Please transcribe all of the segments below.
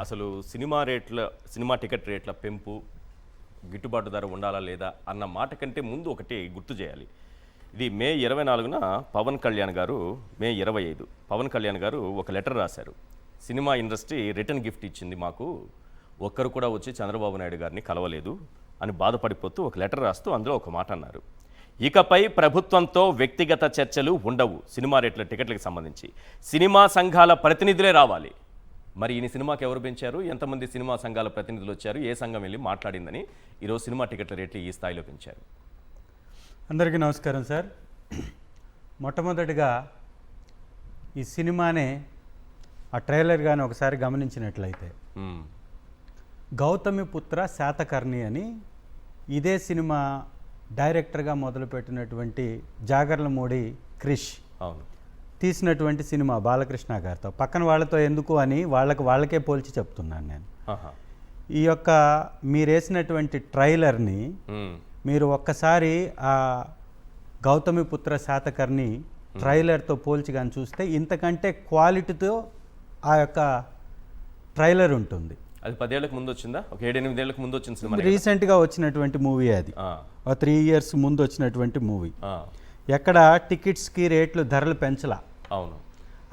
అసలు cinema ticket రేట్ల పెంపు గిట్టుబాటు ధర ఉండాలా లేదా అన్న మాట కంటే ముందు ఒకటి గుర్తు చేయాలి. ఇది మే 24న పవన్ కళ్యాణ్ గారు, మే 25 పవన్ కళ్యాణ్ గారు ఒక లెటర్ రాశారు. సినిమా ఇండస్ట్రీ రిటర్న్ గిఫ్ట్ ఇచ్చింది మాకు, ఒక్కరు కూడా వచ్చి చంద్రబాబు నాయుడు గారిని కలవలేదు అని బాధపడిపోతూ ఒక లెటర్ రాస్తూ అందులో ఒక మాట అన్నారు. ఇకపై ప్రభుత్వంతో వ్యక్తిగత చర్చలు ఉండవు, సినిమా రేట్ల టికెట్లకు సంబంధించి సినిమా సంఘాల ప్రతినిధులే రావాలి. మరి ఈ సినిమాకి ఎవరు పెంచారు, ఎంతమంది సినిమా సంఘాల ప్రతినిధులు వచ్చారు, ఏ సంఘం వెళ్ళి మాట్లాడిందని ఈరోజు సినిమా టికెట్ల రేట్లు ఈ స్థాయిలో పెంచారు. అందరికీ నమస్కారం సార్. మొట్టమొదటిగా ఈ సినిమానే ఆ ట్రైలర్ కానీ ఒకసారి గమనించినట్లయితే గౌతమిపుత్ర శాతకర్ణి అని ఇదే సినిమా డైరెక్టర్గా మొదలుపెట్టినటువంటి జాగర్లమూడి క్రిష్ అవును తీసినటువంటి సినిమా బాలకృష్ణ గారితో. పక్కన వాళ్ళతో ఎందుకు అని వాళ్ళకే పోల్చి చెప్తున్నాను నేను. ఈ యొక్క మీరు వేసినటువంటి ట్రైలర్ని మీరు ఒక్కసారి ఆ గౌతమిపుత్ర శాతకర్ణి ట్రైలర్తో పోల్చి కానీ చూస్తే ఇంతకంటే క్వాలిటీతో ఆ యొక్క ట్రైలర్ ఉంటుంది. అది 10 ఏళ్లకు ముందు వచ్చిందా, ఒక 7-8 ఏళ్లకు ముందు వచ్చిన సినిమా, రీసెంట్గా వచ్చినటువంటి మూవీ. అది 3 years ముందు వచ్చినటువంటి మూవీ. ఎక్కడ టికెట్స్కి రేట్లు ధరలు పెంచలా. అవును,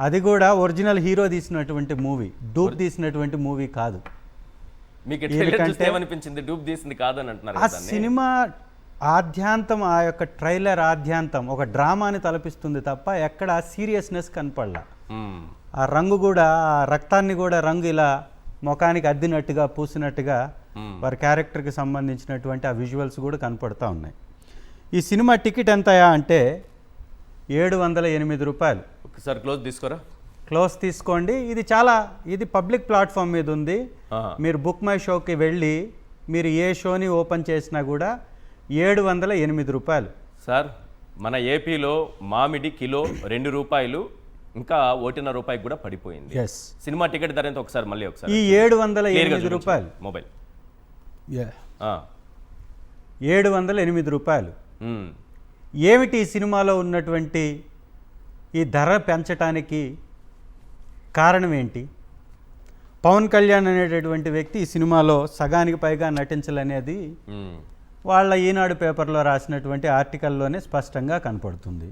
అది కూడా ఒరిజినల్ హీరో తీసినటువంటి మూవీ, డూప్ తీసినటువంటి మూవీ కాదు. మీకు ఏమనిపించింది? డూప్ తీసింది కాదని అంటున్నారు. ఆ సినిమా ఆద్యాంతం, ఆ యొక్క ట్రైలర్ ఆద్యాంతం ఒక డ్రామాని తలపిస్తుంది తప్ప ఎక్కడ సీరియస్నెస్ కనపడలా. ఆ రంగు కూడా, ఆ రక్తాన్ని కూడా రంగు ఇలా ముఖానికి అద్దినట్టుగా పూసినట్టుగా వారి క్యారెక్టర్కి సంబంధించినటువంటి ఆ విజువల్స్ కూడా కనపడుతూ ఉన్నాయి. ఈ సినిమా టికెట్ ఎంతయా అంటే 708 రూపాయలు. ఒకసారి క్లోజ్ తీసుకోరా, క్లోజ్ తీసుకోండి. ఇది పబ్లిక్ ప్లాట్ఫామ్ మీద ఉంది. మీరు బుక్ మై షోకి వెళ్ళి మీరు ఏ షోని ఓపెన్ చేసినా కూడా 708 రూపాయలు. సార్, మన ఏపీలో మామిడి కిలో 2 రూపాయలు, ఇంకా 1.5 రూపాయకి కూడా పడిపోయింది. సినిమా టికెట్ ధర ఎంత ఒకసారి మళ్ళీ ఒకసారి? ఈ 708 రూపాయలు మొబైల్ 708 రూపాయలు. ఏమిటి ఈ సినిమాలో ఉన్నటువంటి ఈ ధర పెంచటానికి కారణం ఏంటి? పవన్ కళ్యాణ్ అనేటటువంటి వ్యక్తి ఈ సినిమాలో సగానికి పైగా నటించాలనేది వాళ్ళ ఈనాడు పేపర్లో రాసినటువంటి ఆర్టికల్లోనే స్పష్టంగా కనపడుతుంది.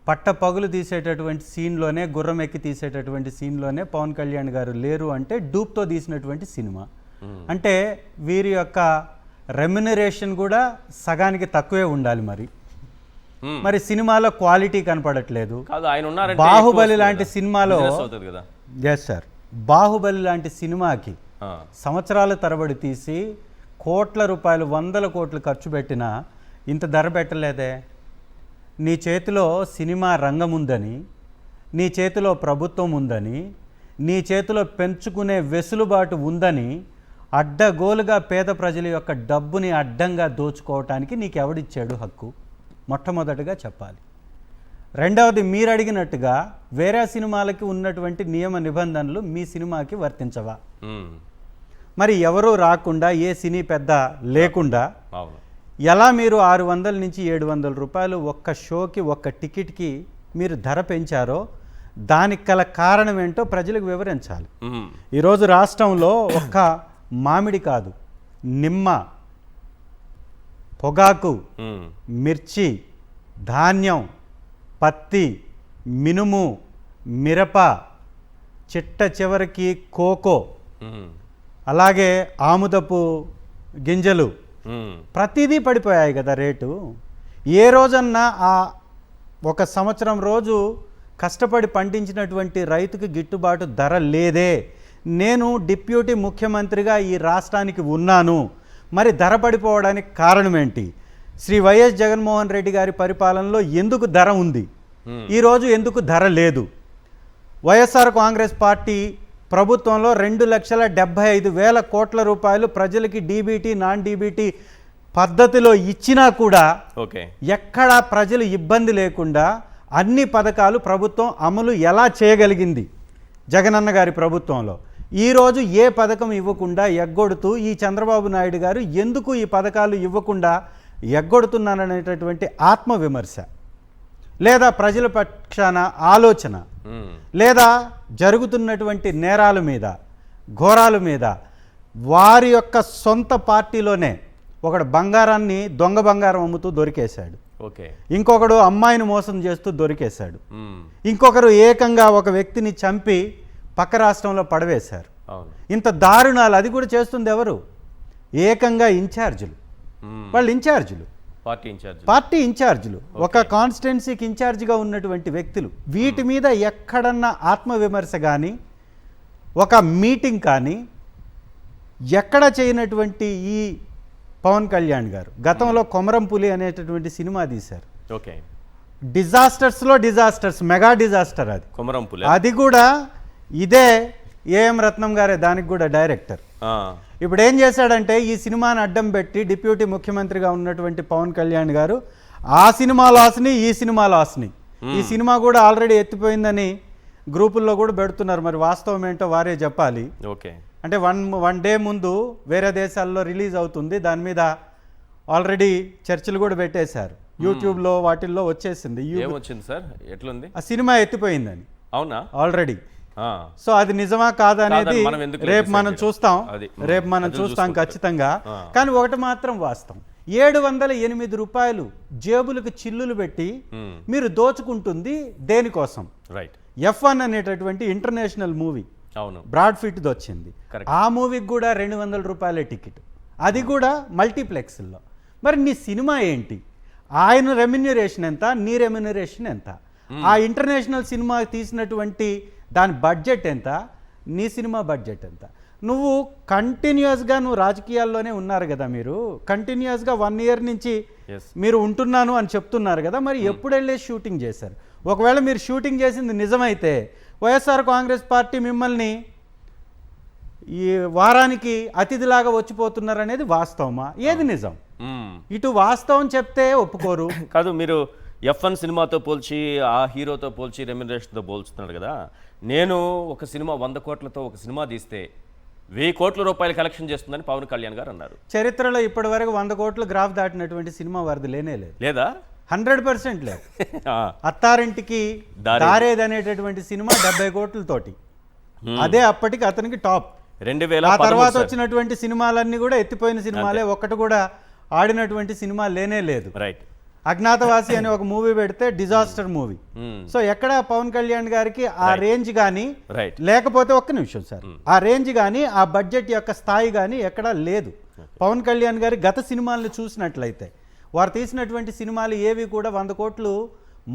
పట్టపగులు తీసేటటువంటి సీన్లోనే, గుర్రం ఎక్కి తీసేటటువంటి సీన్లోనే పవన్ కళ్యాణ్ గారు లేరు అంటే డూప్తో తీసినటువంటి సినిమా. అంటే వీరి యొక్క రెమ్యునరేషన్ కూడా సగానికి తక్కువే ఉండాలి. మరి సినిమాలో క్వాలిటీ కనపడట్లేదు. బాహుబలి లాంటి సినిమాలో, ఎస్ సార్, బాహుబలి లాంటి సినిమాకి సంవత్సరాల తరబడి తీసి కోట్ల రూపాయలు, 100 కోట్లు ఖర్చు పెట్టినా ఇంత ధర పెట్టలేదే. నీ చేతిలో సినిమా రంగం ఉందని, నీ చేతిలో ప్రభుత్వం ఉందని, నీ చేతిలో పెంచుకునే వెసులుబాటు ఉందని అడ్డగోలుగా పేద ప్రజల యొక్క డబ్బుని అడ్డంగా దోచుకోవటానికి నీకు ఎవడిచ్చాడు హక్కు? మొట్టమొదటిగా చెప్పాలి. రెండవది, మీరు అడిగినట్టుగా వేరే సినిమాలకి ఉన్నటువంటి నియమ నిబంధనలు మీ సినిమాకి వర్తించవా? మరి ఎవరూ రాకుండా, ఏ సినీ పెద్ద లేకుండా ఎలా మీరు 600 నుంచి 700 రూపాయలు ఒక్క షోకి, ఒక్క టికెట్కి మీరు ధర పెంచారో దానికి గల కారణం ఏంటో ప్రజలకు వివరించాలి. ఈరోజు రాష్ట్రంలో ఒక్క మామిడి కాదు, నిమ్మ, పొగాకు, మిర్చి, ధాన్యం, పత్తి, మినుము, మిరప, చిట్ట చివరికి కోకో, అలాగే ఆముదపు గింజలు, ప్రతిదీ పడిపోయాయి కదా రేటు. ఏ రోజన్నా ఆ ఒక సంవత్సరం రోజు కష్టపడి పండించినటువంటి రైతుకి గిట్టుబాటు ధర లేదే. నేను డిప్యూటీ ముఖ్యమంత్రిగా ఈ రాష్ట్రానికి ఉన్నాను, మరి ధర పడిపోవడానికి కారణం ఏంటి? శ్రీ వైఎస్ జగన్మోహన్ రెడ్డి గారి పరిపాలనలో ఎందుకు ధర ఉంది, ఈరోజు ఎందుకు ధర లేదు? వైఎస్ఆర్ కాంగ్రెస్ పార్టీ ప్రభుత్వంలో 2,75,000 కోట్ల రూపాయలు ప్రజలకి డీబీటీ, నాన్ డీబీటీ పద్ధతిలో ఇచ్చినా కూడా ఎక్కడా ప్రజలు ఇబ్బంది లేకుండా అన్ని పథకాలు ప్రభుత్వం అమలు ఎలా చేయగలిగింది జగనన్న గారి ప్రభుత్వంలో? ఈరోజు ఏ పథకం ఇవ్వకుండా ఎగ్గొడుతూ ఈ చంద్రబాబు నాయుడు గారు ఎందుకు ఈ పథకాలు ఇవ్వకుండా ఎగ్గొడుతున్నారనేటటువంటి ఆత్మవిమర్శ, లేదా ప్రజల పక్షాన ఆలోచన, లేదా జరుగుతున్నటువంటి నేరాల మీద ఘోరాల మీద వారి యొక్క సొంత పార్టీలోనే ఒకడు బంగారాన్ని దొంగ బంగారం అమ్ముతూ దొరికేశాడు, ఓకే, ఇంకొకడు అమ్మాయిని మోసం చేస్తూ దొరికేశాడు, ఇంకొకరు ఏకంగా ఒక వ్యక్తిని చంపి పక్క రాష్ట్రంలో పడవేశారు. అవును, ఇంత దారుణాలు అది కూడా చేస్తుంది ఎవరు? ఏకంగా ఇన్ఛార్జీలు, వాళ్ళు ఇన్ఛార్జీలు, పార్టీ ఇన్ఛార్జీలు, ఒక కాన్స్టిట్యున్సీకి ఇన్ఛార్జిగా ఉన్నటువంటి వ్యక్తులు. వీటి మీద ఎక్కడన్నా ఆత్మవిమర్శ కానీ ఒక మీటింగ్ కానీ ఎక్కడ చేయనటువంటి ఈ పవన్ కళ్యాణ్ గారు గతంలో కొమరం పులి అనేటటువంటి సినిమా తీశారు. ఓకే, డిజాస్టర్స్లో డిజాస్టర్స్, మెగా డిజాస్టర్ అది కొమరం పులి. అది కూడా ఇదే ఏఎం రత్నం గారే దానికి కూడా డైరెక్టర్. ఇప్పుడు ఏం చేశాడంటే ఈ సినిమాని అడ్డం పెట్టి డిప్యూటీ ముఖ్యమంత్రిగా ఉన్నటువంటి పవన్ కళ్యాణ్ గారు ఆ సినిమా లాస్ని ఈ సినిమా లాస్ని, ఈ సినిమా కూడా ఆల్రెడీ ఎత్తిపోయిందని గ్రూపుల్లో కూడా పెడుతున్నారు. మరి వాస్తవం ఏంటో వారే చెప్పాలి. ఓకే, అంటే వన్ డే ముందు వేరే దేశాల్లో రిలీజ్ అవుతుంది, దాని మీద ఆల్రెడీ చర్చలు కూడా పెట్టేశారు. యూట్యూబ్లో వాటిల్లో వచ్చేసింది. ఏమొచ్చింది సార్, ఎట్లుంది? ఆ సినిమా ఎత్తిపోయిందని. అవునా? ఆల్రెడీ. సో అది నిజమా కాదా అనేది రేపు మనం చూస్తాం ఖచ్చితంగా. కానీ ఒకటి మాత్రం వాస్తవం, 708 రూపాయలు జేబులకు చిల్లులు పెట్టి మీరు దోచుకుంటుంది దేనికోసం? రైట్. F1 అనేటటువంటి ఇంటర్నేషనల్ మూవీ, అవును, బ్రాడ్ ఫిట్ది వచ్చింది. ఆ మూవీకి కూడా 200 రూపాయలే టికెట్, అది కూడా మల్టీప్లెక్స్లో. మరి నీ సినిమా ఏంటి? ఆయన రెమ్యునరేషన్ ఎంత, నీ రెమ్యునరేషన్ ఎంత? ఆ ఇంటర్నేషనల్ సినిమా తీసినటువంటి దాని బడ్జెట్ ఎంత, నీ సినిమా బడ్జెట్ ఎంత? నువ్వు కంటిన్యూస్గా రాజకీయాల్లోనే ఉన్నారు కదా, మీరు కంటిన్యూస్గా 1 ఇయర్ నుంచి మీరు ఉంటున్నాను అని చెప్తున్నారు కదా, మరి ఎప్పుడు వెళ్ళే షూటింగ్ చేశారు? ఒకవేళ మీరు షూటింగ్ చేసింది నిజమైతే వైఎస్ఆర్ కాంగ్రెస్ పార్టీ మిమ్మల్ని ఈ వారానికి అతిథిలాగా వచ్చిపోతున్నారు అనేది వాస్తవమా? ఏది నిజం? ఇటు వాస్తవం చెప్తే ఒప్పుకోరు కాదు. మీరు F1 సినిమాతో పోల్చి ఆ హీరోతో పోల్చి రెమ్యునరేషన్తో పోల్చుతున్నాడు కదా. నేను ఒక సినిమా 100 కోట్లతో ఒక సినిమా తీస్తే 1000 కోట్ల రూపాయలు కలెక్షన్ చేస్తుందని పవన్ కళ్యాణ్ గారు అన్నారు. చరిత్రలో ఇప్పటి వరకు 100 కోట్ల గ్రాఫ్ దాటినటువంటి సినిమా వారిది లేనే లేదు. లేదా? 100% లేదు. అత్తారింటికి దారేది అనేటటువంటి సినిమా 70 కోట్లతోటి, అదే అప్పటికి అతనికి టాప్. 2000 ఆ తర్వాత వచ్చినటువంటి సినిమాలన్నీ కూడా ఎత్తిపోయిన సినిమాలే, ఒక్కటి కూడా ఆడినటువంటి సినిమా లేనే లేదు. రైట్. అజ్ఞాతవాసి అనే ఒక మూవీ పెడితే డిజాస్టర్ మూవీ. సో ఎక్కడ పవన్ కళ్యాణ్ గారికి ఆ రేంజ్ కానీ లేకపోతే, ఒక్క నిమిషం సార్, ఆ రేంజ్ కానీ ఆ బడ్జెట్ యొక్క స్థాయి కానీ ఎక్కడా లేదు. పవన్ కళ్యాణ్ గారి గత సినిమాలను చూసినట్లయితే వారు తీసినటువంటి సినిమాలు ఏవి కూడా 100 కోట్లు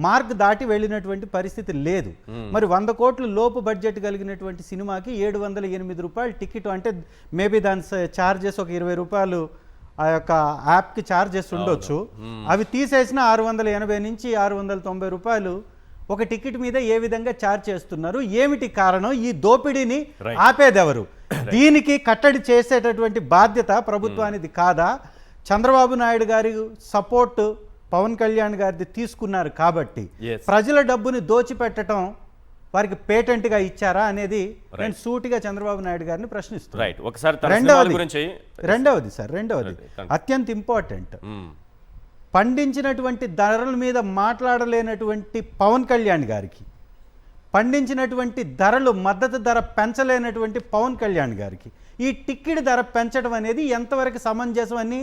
మార్క్ దాటి వెళ్ళినటువంటి పరిస్థితి లేదు. మరి 100 కోట్లు లోపు బడ్జెట్ కలిగినటువంటి సినిమాకి 708 రూపాయలు టికెట్ అంటే మేబీ దాని ఛార్జెస్ ఒక 20 రూపాయలు ఆ యొక్క యాప్కి ఛార్జెస్ ఉండొచ్చు. అవి తీసేసిన 680 నుంచి 690 రూపాయలు ఒక టికెట్ మీద ఏ విధంగా ఛార్జ్ చేస్తున్నారు? ఏమిటి కారణం? ఈ దోపిడీని ఆపేదెవరు? దీనికి కట్టడి చేసేటటువంటి బాధ్యత ప్రభుత్వానికి కాదా? చంద్రబాబు నాయుడు గారి సపోర్ట్ పవన్ కళ్యాణ్ గారిది తీసుకున్నారు కాబట్టి ప్రజల డబ్బుని దోచిపెట్టడం వారికి పేటెంట్గా ఇచ్చారా అనేది నేను సూటిగా చంద్రబాబు నాయుడు గారిని ప్రశ్నిస్తున్నాను. రెండవది అత్యంత ఇంపార్టెంట్, పండించినటువంటి ధరల మీద మాట్లాడలేనటువంటి పవన్ కళ్యాణ్ గారికి, పండించినటువంటి ధరలు మద్దతు ధర పెంచలేనటువంటి పవన్ కళ్యాణ్ గారికి ఈ టికెట్ ధర పెంచడం అనేది ఎంతవరకు సమంజసం అని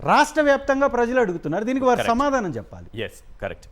రాష్ట్ర వ్యాప్తంగా ప్రజలు అడుగుతున్నారు. దీనికి వారు సమాధానం చెప్పాలి. కరెక్ట్.